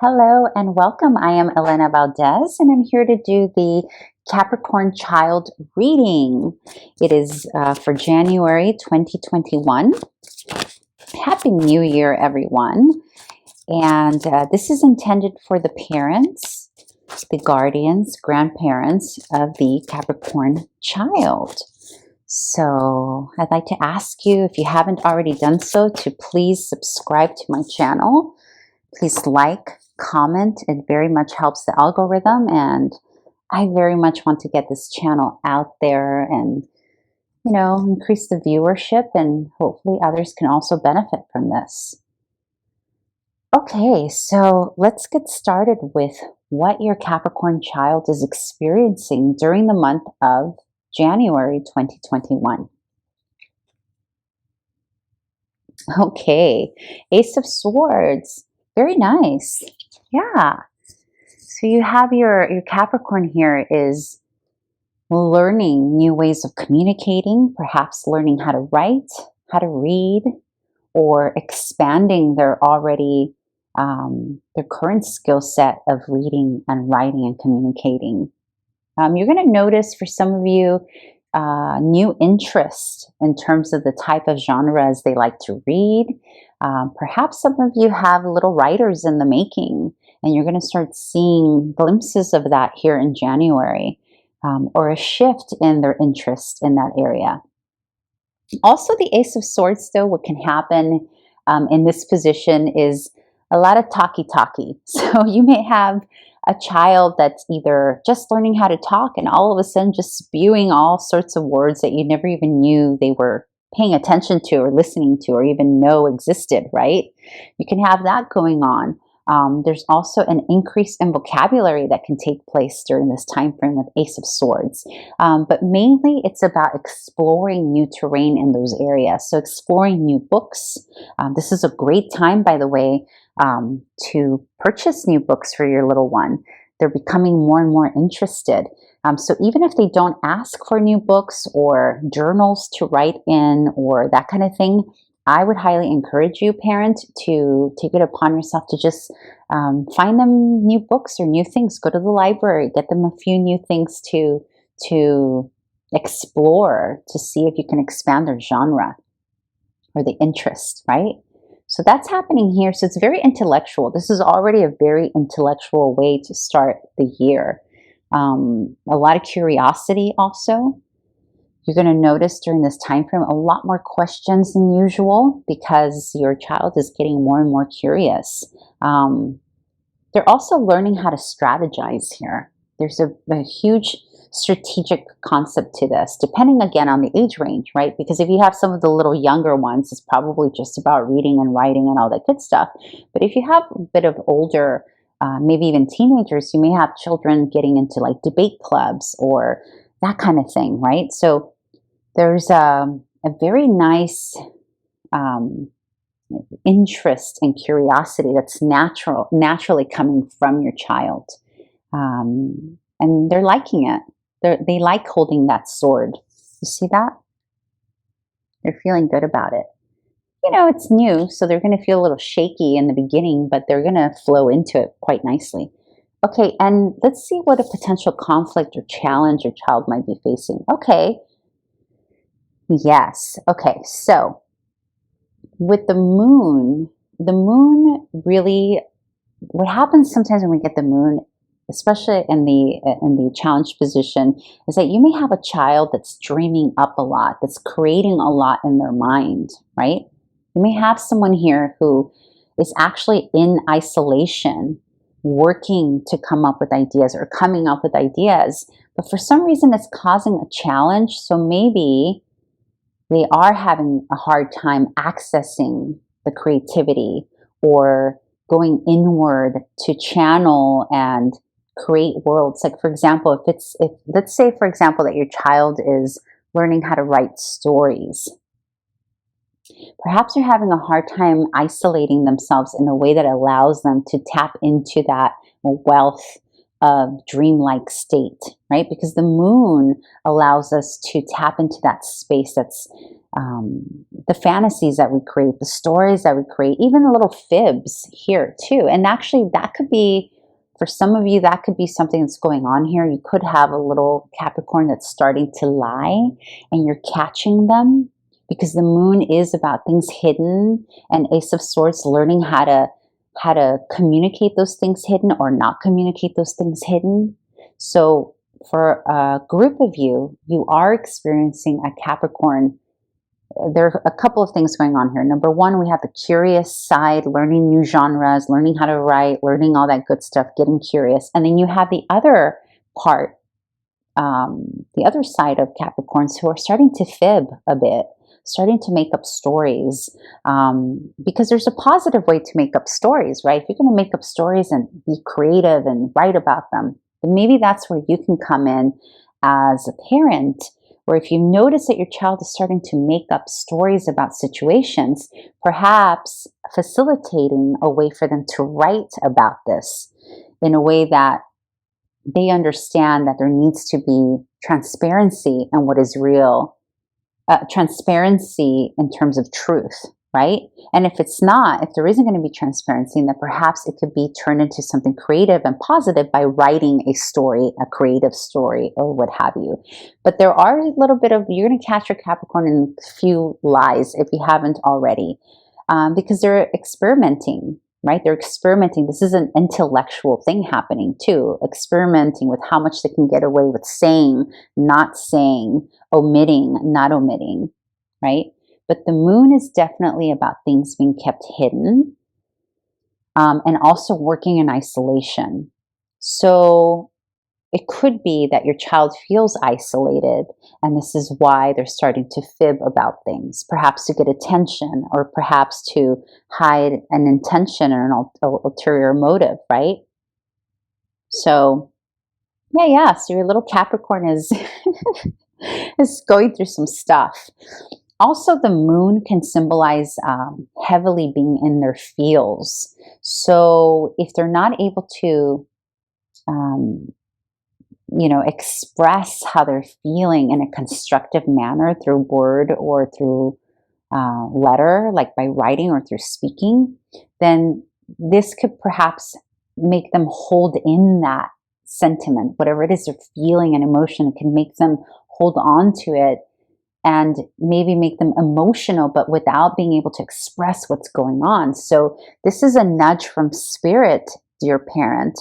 Hello and welcome. I am Elena Valdez and I'm here to do the Capricorn Child reading. It is for January 2021. Happy New Year, everyone. And this is intended for the parents, the guardians, grandparents of the Capricorn child. So I'd like to ask you, if you haven't already done so, to please subscribe to my channel. Please like, comment. It very much helps the algorithm, and I very much want to get this channel out there and, increase the viewership, and hopefully others can also benefit from this. Okay, so let's get started with what your Capricorn child is experiencing during the month of January 2021. Okay, Ace of Swords. Very nice. Yeah. So you have your Capricorn here is learning new ways of communicating, perhaps learning how to write, how to read, or expanding their current skill set of reading and writing and communicating. You're going to notice for some of you new interest in terms of the type of genres they like to read. Perhaps some of you have little writers in the making, and you're going to start seeing glimpses of that here in January, or a shift in their interest in that area. Also, the Ace of Swords, though, what can happen in this position is a lot of talky-talky. So you may have a child that's either just learning how to talk and all of a sudden just spewing all sorts of words that you never even knew they were paying attention to or listening to or even know existed, right? You can have that going on. There's also an increase in vocabulary that can take place during this time frame with Ace of Swords. But mainly it's about exploring new terrain in those areas. So exploring new books. This is a great time, by the way, to purchase new books for your little one. They're becoming more and more interested. So even if they don't ask for new books or journals to write in or that kind of thing, I would highly encourage you, parent, to take it upon yourself to just find them new books or new things. Go to the library, get them a few new things to explore, to see if you can expand their genre or the interest, right? So that's happening here. So it's very intellectual. This is already a very intellectual way to start the year. A lot of curiosity also. You're going to notice during this time frame a lot more questions than usual because your child is getting more and more curious. They're also learning how to strategize here. There's a huge strategic concept to this, depending again on the age range, right? Because if you have some of the little younger ones, it's probably just about reading and writing and all that good stuff. But if you have a bit of older, maybe even teenagers, you may have children getting into like debate clubs or that kind of thing, right? So there's a very nice interest and curiosity that's naturally coming from your child. And they're liking it. They like holding that sword. You see that? They're feeling good about it. It's new, so they're going to feel a little shaky in the beginning, but they're going to flow into it quite nicely. Okay, and let's see what a potential conflict or challenge your child might be facing. Okay. Yes. Okay, so with the moon really, what happens sometimes when we get the moon, especially in the challenged position, is that you may have a child that's dreaming up a lot, that's creating a lot in their mind, right? You may have someone here who is actually in isolation, working to come up with ideas or coming up with ideas, but for some reason it's causing a challenge. So maybe they are having a hard time accessing the creativity or going inward to channel and create worlds. Like, for example, if let's say, for example, that your child is learning how to write stories. Perhaps they're having a hard time isolating themselves in a way that allows them to tap into that wealth of dreamlike state, right? Because the moon allows us to tap into that space that's the fantasies that we create, the stories that we create, even the little fibs here too. And actually that could be, for some of you, that could be something that's going on here. You could have a little Capricorn that's starting to lie and you're catching them, because the moon is about things hidden, and Ace of Swords, learning how to communicate those things hidden or not communicate those things hidden. So for a group of you, you are experiencing a Capricorn. There are a couple of things going on here. Number one, we have the curious side, learning new genres, learning how to write, learning all that good stuff, getting curious. And then you have the other part, the other side of Capricorns, who are starting to fib a bit, starting to make up stories, because there's a positive way to make up stories, right? If you're going to make up stories and be creative and write about them, then maybe that's where you can come in as a parent. Or if you notice that your child is starting to make up stories about situations, perhaps facilitating a way for them to write about this in a way that they understand that there needs to be transparency in what is real, transparency in terms of truth, right? And if it's not, if there isn't going to be transparency, then perhaps it could be turned into something creative and positive by writing a story, a creative story, or what have you. But there are a little bit of, you're going to catch your Capricorn in a few lies if you haven't already, because they're experimenting, right? They're experimenting. This is an intellectual thing happening too, experimenting with how much they can get away with saying, not saying, omitting, not omitting, right? But the moon is definitely about things being kept hidden, and also working in isolation. So it could be that your child feels isolated, and this is why they're starting to fib about things, perhaps to get attention, or perhaps to hide an intention or an ulterior motive, right? So yeah. So your little Capricorn is is going through some stuff. Also, the moon can symbolize heavily being in their feels. So if they're not able to, express how they're feeling in a constructive manner through word or through letter, like by writing or through speaking, then this could perhaps make them hold in that sentiment, whatever it is they're feeling and emotion. It can make them hold on to it and maybe make them emotional, but without being able to express what's going on. So this is a nudge from spirit, dear parent,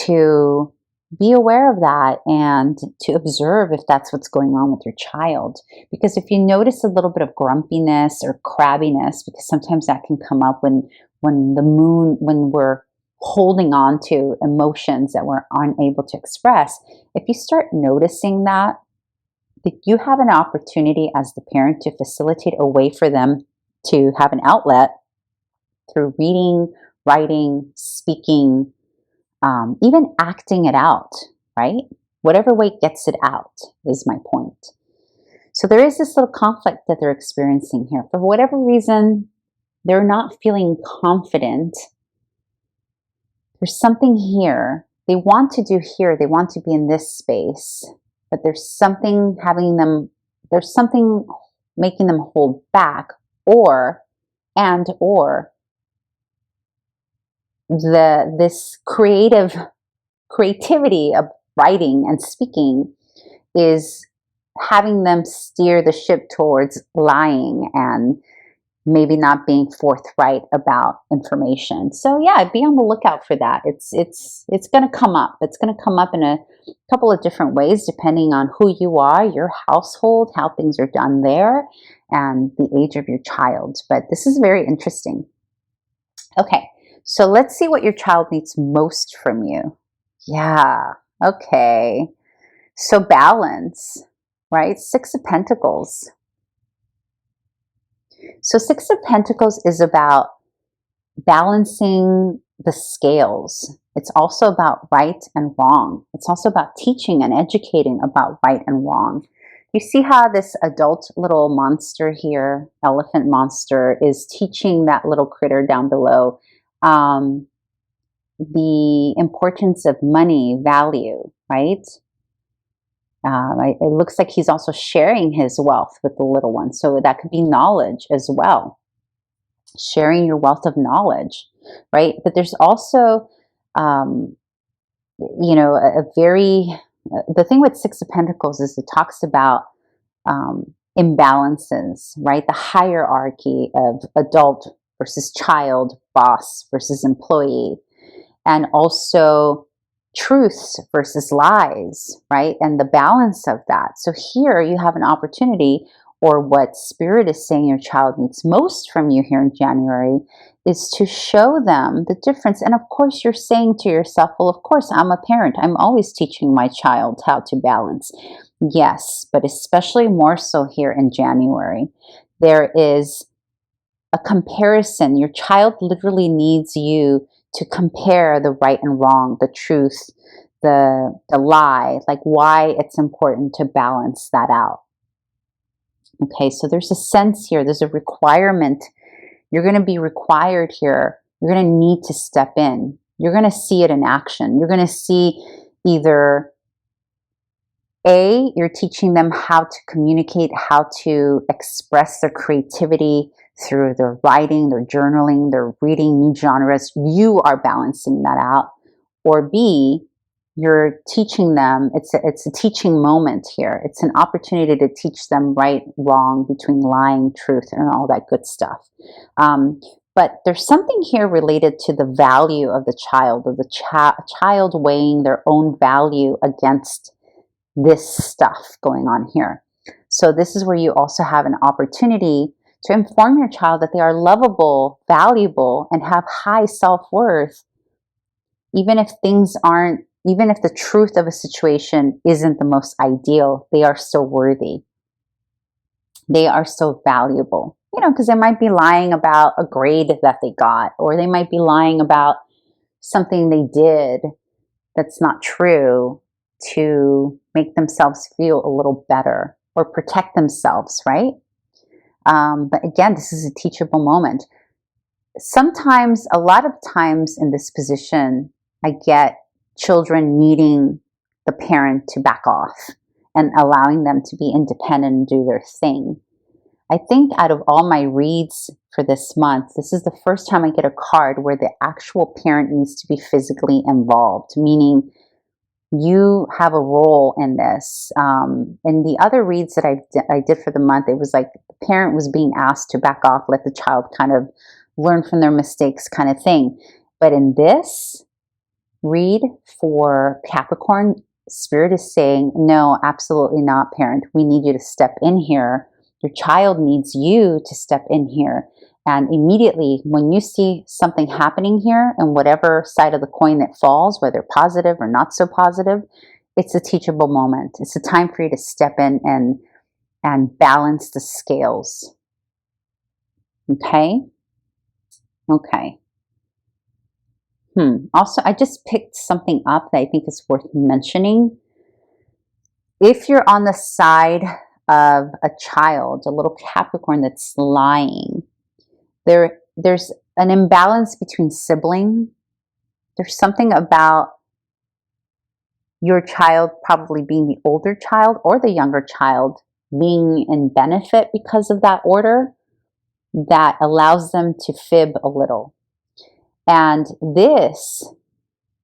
to be aware of that and to observe if that's what's going on with your child. Because if you notice a little bit of grumpiness or crabbiness, because sometimes that can come up when the moon, when we're holding on to emotions that we're unable to express, if you start noticing that, you have an opportunity as the parent to facilitate a way for them to have an outlet through reading, writing, speaking, even acting it out, right? Whatever way gets it out is my point. So there is this little conflict that they're experiencing here. For whatever reason, they're not feeling confident. There's something here they want to do here. They want to be in this space. But there's something making them hold back, or this creativity of writing and speaking is having them steer the ship towards lying and maybe not being forthright about information. So yeah, be on the lookout for that. It's going to come up. It's going to come up in a couple of different ways, depending on who you are, your household, how things are done there, and the age of your child. But this is very interesting. Okay, so let's see what your child needs most from you. Yeah, okay. So balance, right? Six of Pentacles. So Six of Pentacles is about balancing the scales. It's also about right and wrong. It's also about teaching and educating about right and wrong. You see how this adult little monster here, elephant monster, is teaching that little critter down below the importance of money, value, right? It looks like he's also sharing his wealth with the little one. So that could be knowledge as well. Sharing your wealth of knowledge, right? But there's also, you know, the thing with Six of Pentacles is it talks about imbalances, right? The hierarchy of adult versus child, boss versus employee, and also truths versus lies, right? And the balance of that. So here you have an opportunity, or what Spirit is saying your child needs most from you here in January, is to show them the difference. And of course, you're saying to yourself, well, of course, I'm a parent. I'm always teaching my child how to balance. Yes, but especially more so here in January. There is a comparison. Your child literally needs you to compare the right and wrong, the truth, the lie, like why it's important to balance that out. Okay, so there's a sense here, there's a requirement. You're going to be required here. You're going to need to step in. You're going to see it in action. You're going to see either A, you're teaching them how to communicate, how to express their creativity through their writing, their journaling, their reading new genres. You are balancing that out. Or B, you're teaching them, it's a teaching moment here. It's an opportunity to teach them right, wrong, between lying, truth, and all that good stuff. But there's something here related to the value of the child, of the child weighing their own value against this stuff going on here. So this is where you also have an opportunity to inform your child that they are lovable, valuable, and have high self-worth, even if things aren't, even if the truth of a situation isn't the most ideal, they are still worthy. They are still valuable. You know, because they might be lying about a grade that they got, or they might be lying about something they did that's not true to make themselves feel a little better or protect themselves, right? But again, this is a teachable moment. Sometimes, a lot of times in this position, I get children needing the parent to back off and allowing them to be independent and do their thing. I think out of all my reads for this month, this is the first time I get a card where the actual parent needs to be physically involved, meaning you have a role in this. In the other reads that I did for the month, it was like the parent was being asked to back off, let the child kind of learn from their mistakes kind of thing. But in this read for Capricorn, Spirit is saying, no, absolutely not, parent. We need you to step in here. Your child needs you to step in here. And immediately when you see something happening here, and whatever side of the coin that falls, whether positive or not so positive, it's a teachable moment. It's a time for you to step in and balance the scales. Okay? Okay. Also, I just picked something up that I think is worth mentioning. If you're on the side of a child, a little Capricorn that's lying, there's an imbalance between sibling. There's something about your child probably being the older child or the younger child being in benefit because of that order that allows them to fib a little. And this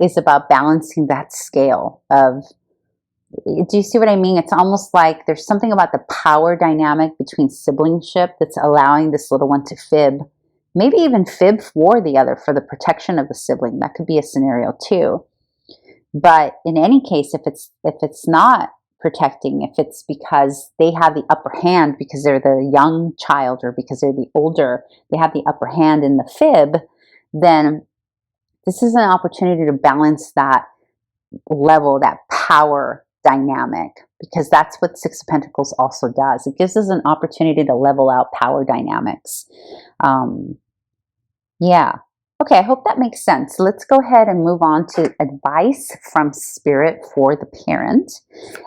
is about balancing that scale of, do you see what I mean? It's almost like there's something about the power dynamic between siblingship that's allowing this little one to fib, maybe even fib for the other, for the protection of the sibling. That could be a scenario too. But in any case, if it's not protecting, if it's because they have the upper hand because they're the young child or because they're the older, they have the upper hand in the fib, then this is an opportunity to balance that level, that power dynamic, because that's what Six of Pentacles also does. It gives us an opportunity to level out power dynamics. Yeah. Okay, I hope that makes sense. Let's go ahead and move on to advice from Spirit for the parent.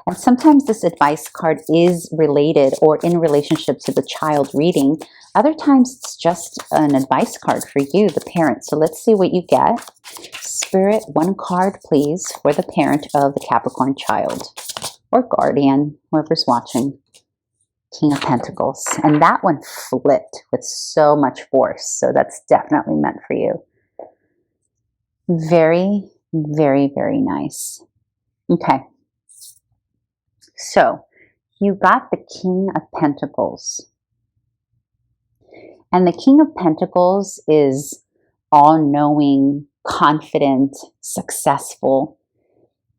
And sometimes this advice card is related or in relationship to the child reading. Other times it's just an advice card for you, the parent. So let's see what you get. Spirit, one card, please, for the parent of the Capricorn child. or guardian, whoever's watching. King of Pentacles. And that one flipped with so much force. So that's definitely meant for you. Very, very, very nice. Okay. So you got the King of Pentacles. And the King of Pentacles is all-knowing, confident, successful,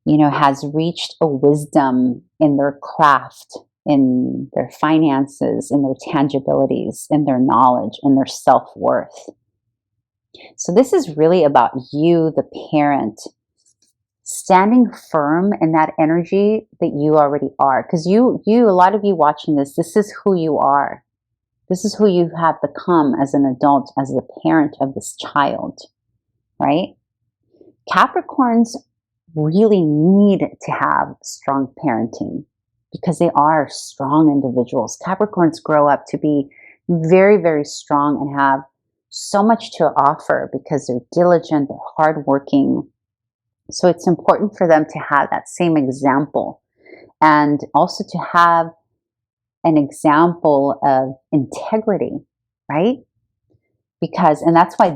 you know, has reached a wisdom in their craft, in their finances, in their tangibilities, in their knowledge, in their self-worth. So this is really about you, the parent, standing firm in that energy that you already are. Because a lot of you watching this is who you are. This is who you have become as an adult, as the parent of this child, right? Capricorns really need to have strong parenting because they are strong individuals. Capricorns grow up to be very, very strong and have so much to offer because they're diligent, they're hardworking. So it's important for them to have that same example and also to have an example of integrity, right? Because, and that's why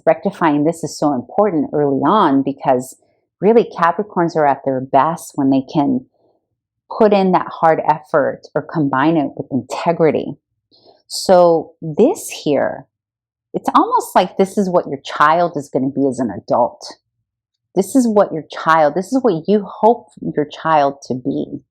rectifying this is so important early on, because really Capricorns are at their best when they can put in that hard effort or combine it with integrity. So this here, it's almost like this is what your child is going to be as an adult. This is what you hope your child to be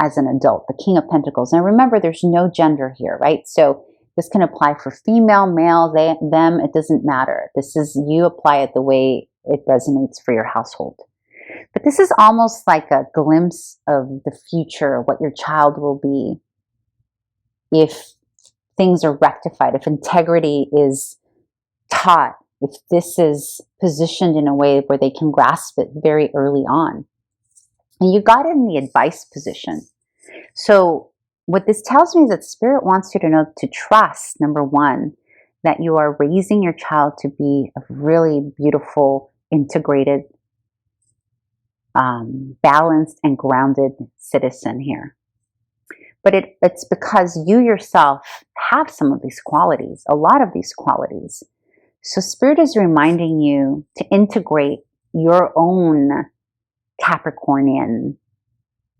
as an adult, the King of Pentacles. Now remember, there's no gender here, right? So this can apply for female, male, they, them, it doesn't matter. You apply it the way it resonates for your household. But this is almost like a glimpse of the future, what your child will be if things are rectified, if integrity is taught, if this is positioned in a way where they can grasp it very early on. And you got it in the advice position. So what this tells me is that Spirit wants you to know to trust, number one, that you are raising your child to be a really beautiful, integrated, balanced and grounded citizen here. But it's because you yourself have some of these qualities, a lot of these qualities. So Spirit is reminding you to integrate your own Capricornian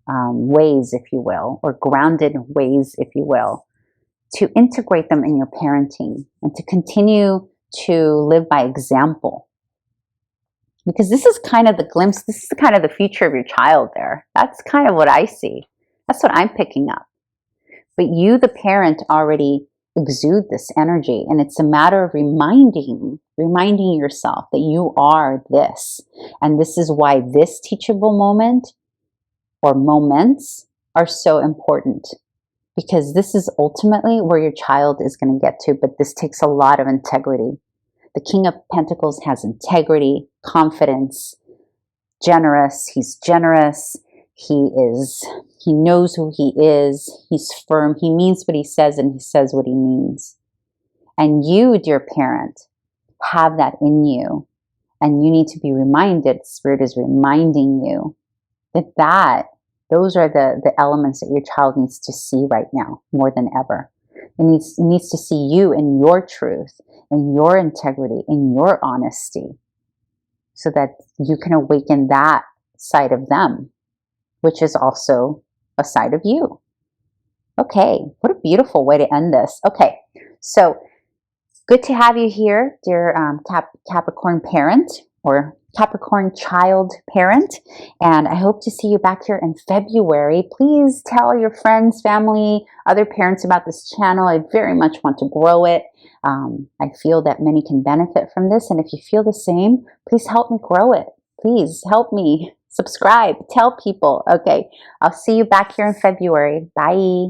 ways, if you will, or grounded ways, if you will, to integrate them in your parenting and to continue to live by example. Because this is kind of the glimpse, this is kind of the future of your child there. That's kind of what I see. That's what I'm picking up. But you, the parent, already exude this energy, and it's a matter of reminding yourself that you are this, and this is why this teachable moment or moments are so important, because this is ultimately where your child is going to get to, but this takes a lot of integrity. The King of Pentacles has integrity, confidence, generous. He's generous. He knows who he is. He's firm. He means what he says, and he says what he means. And you, dear parent, have that in you. And you need to be reminded, Spirit is reminding you that those are the elements that your child needs to see right now more than ever. It needs to see you in your truth, in your integrity, in your honesty, so that you can awaken that side of them, which is also a side of you. Okay, what a beautiful way to end this. Okay, so good to have you here, dear Capricorn parent or Capricorn child parent, and I hope to see you back here in February. Please tell your friends, family, other parents about this channel. I very much want to grow it. I feel that many can benefit from this, and if you feel the same, please help me grow it. Please help me subscribe, tell people. Okay, I'll see you back here in February. Bye.